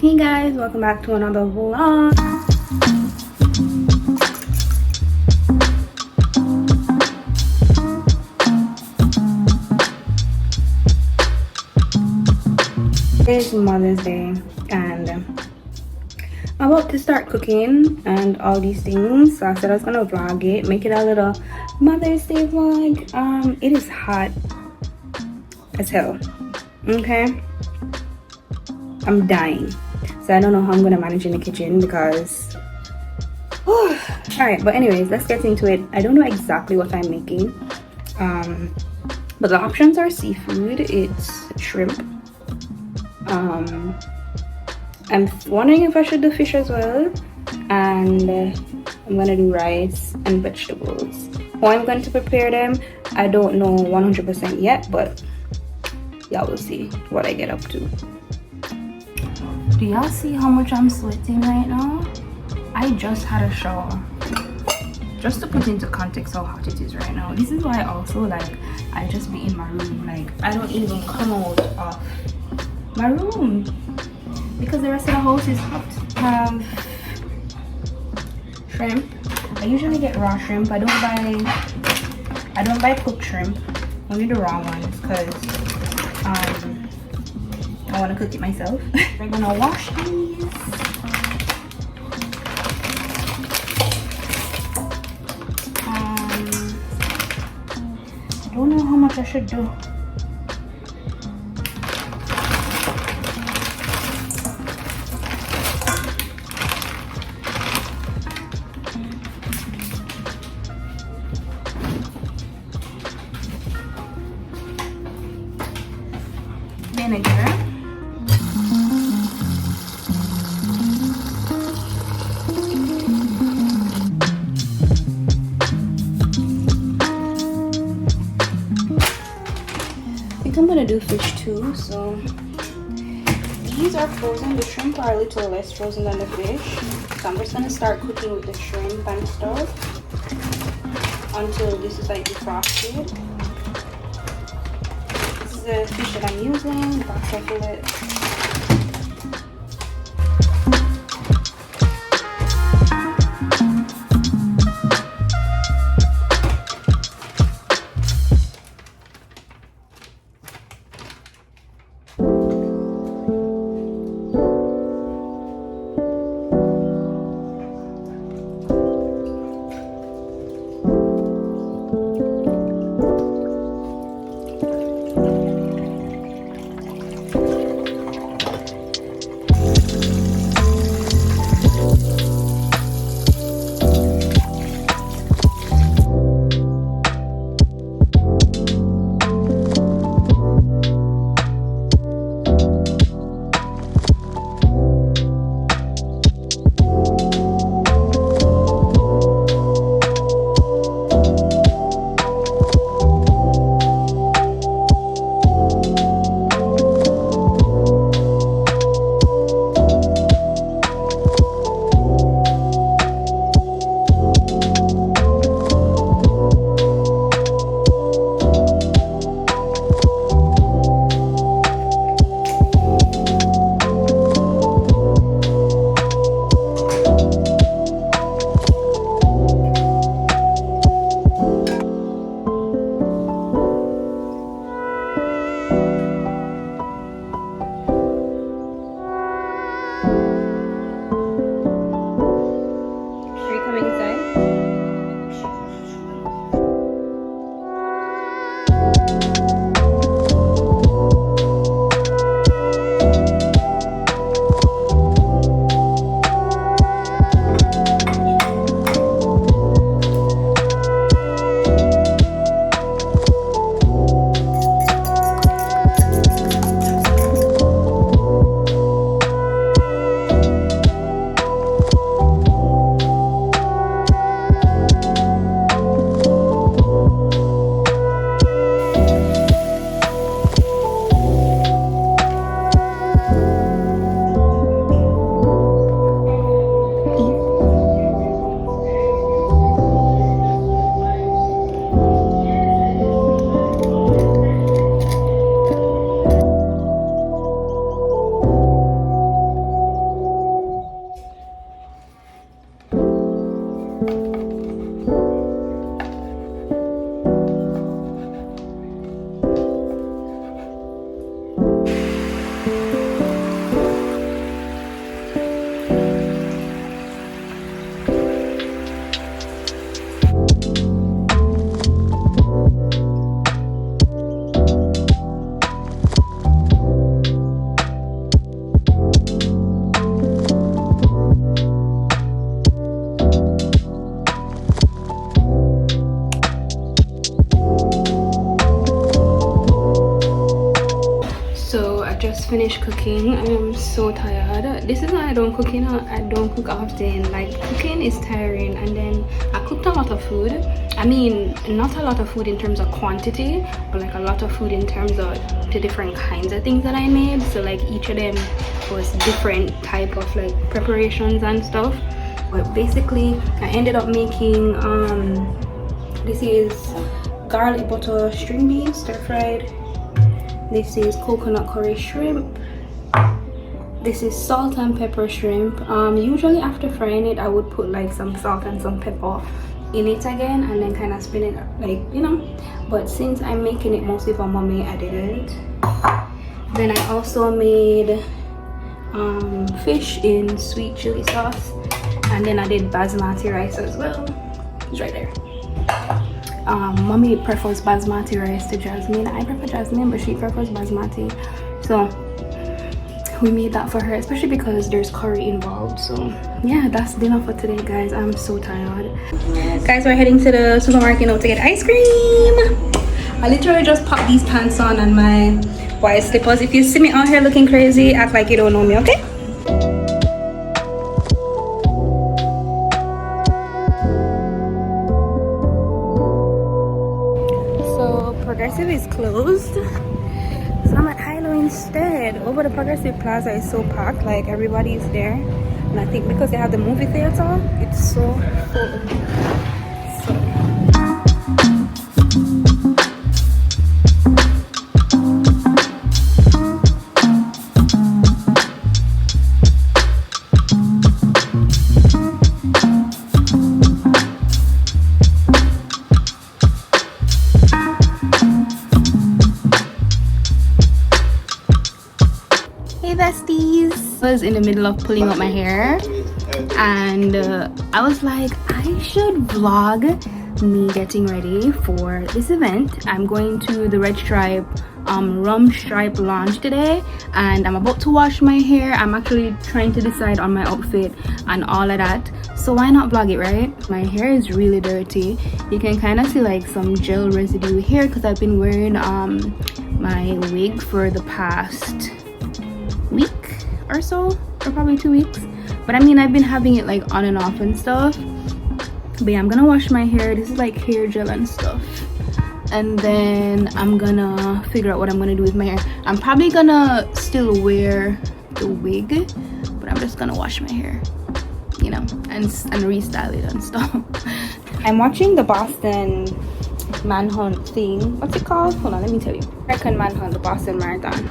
Hey guys, welcome back to another vlog. It's Mother's Day and I'm about to start cooking and all these things. So I said I was gonna vlog it, make it a little Mother's Day vlog. It is hot as hell. Okay. I'm dying. So I don't know how I'm gonna manage in the kitchen because all right, but anyways, let's get into it. I don't know exactly what I'm making, but the options are seafood. It's shrimp. I'm wondering if I should do fish as well, and I'm gonna do rice and vegetables. How I'm going to prepare them, I don't know 100% yet, but y'all will see what I get up to. Do y'all see how much I'm sweating right now? I just had a shower. Just to put into context how hot it is right now. This is why also like I just be in my room. Like I don't even come out of my room because the rest of the house is hot. Shrimp. I usually get raw shrimp. I don't buy cooked shrimp. Only the raw ones because I want to cook it myself. We're gonna wash these. I don't know how much I should do. Vinegar. I'm gonna do fish too, so these are frozen. The shrimp are a little less frozen than the fish, so I'm just gonna start cooking with the shrimp and stuff until this is like defrosted. This is the fish that I'm using, lobster fillet. Just finished cooking. I am so tired. This is why I don't cook, you know. I don't cook often. Like, cooking is tiring. And then I cooked a lot of food. I mean, not a lot of food in terms of quantity, but like a lot of food in terms of the different kinds of things that I made. So like each of them was different type of like preparations and stuff. But basically I ended up making this is garlic butter string beans stir fried. This is coconut curry shrimp. This is salt and pepper shrimp. Usually after frying it, I would put like some salt and some pepper in it again and then kind of spin it, like, you know. But since I'm making it mostly for mommy, I didn't. Then I also made fish in sweet chili sauce, and then I did basmati rice as well. It's right there. Mommy prefers basmati rice to jasmine. I prefer jasmine, but she prefers basmati, so we made that for her, especially because there's curry involved. So yeah, that's dinner for today, guys. I'm so tired. Guys, we're heading to the supermarket now to get ice cream. I literally just popped these pants on and my white slippers. If you see me out here looking crazy, act like you don't know me, okay? Progressive is closed, so I'm at Hilo instead. Over the Progressive Plaza is so packed, like everybody is there, and I think because they have the movie theater, it's so full. Besties, I was in the middle of pulling up my hair, and I was like, I should vlog me getting ready for this event. I'm going to the Red Stripe Rum Stripe launch today, and I'm about to wash my hair. I'm actually trying to decide on my outfit and all of that, so why not vlog it, right? My hair is really dirty. You can kind of see like some gel residue here because I've been wearing my wig for the past week or so, or probably 2 weeks. But I mean, I've been having it like on and off and stuff. But yeah, I'm gonna wash my hair. This is like hair gel and stuff, and then I'm gonna figure out what I'm gonna do with my hair. I'm probably gonna still wear the wig, but I'm just gonna wash my hair, you know, and restyle it and stuff. I'm watching the Boston Manhunt thing. What's it called? Hold on, let me tell you. American Manhunt, the Boston Marathon.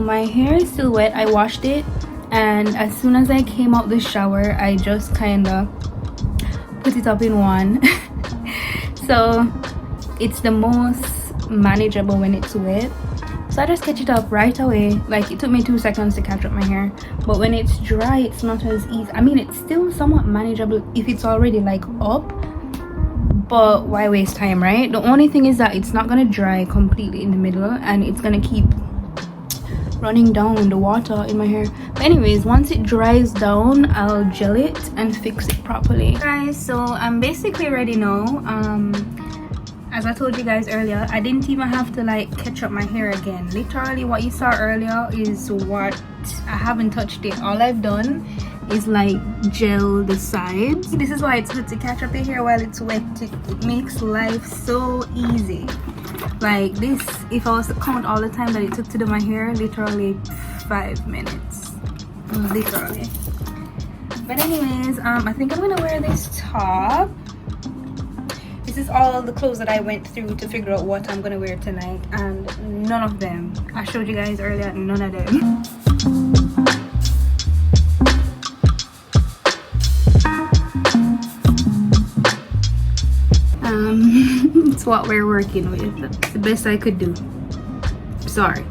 My hair is still wet. I washed it, and as soon as I came out the shower, I just kind of put it up in one. So it's the most manageable when it's wet, so I just catch it up right away. Like, it took me 2 seconds to catch up my hair, but when it's dry, it's not as easy. I mean, it's still somewhat manageable if it's already like up, but why waste time, right? The only thing is that it's not gonna dry completely in the middle, and it's gonna keep running down the water in my hair. But anyways, once it dries down, I'll gel it and fix it properly. Guys, so I'm basically ready now. As I told you guys earlier, I didn't even have to like catch up my hair again. Literally what you saw earlier is what I haven't touched it. All I've done is like gel the sides. This is why it's good to catch up your hair while it's wet. It makes life so easy. Like this, if I was to count all the time that it took to do my hair, literally 5 minutes, literally. But anyways, I think I'm gonna wear this top. This this is all the clothes that I went through to figure out what I'm gonna wear tonight, and none of them, I showed you guys earlier, none of them. It's what we're working with. It's the best I could do. Sorry.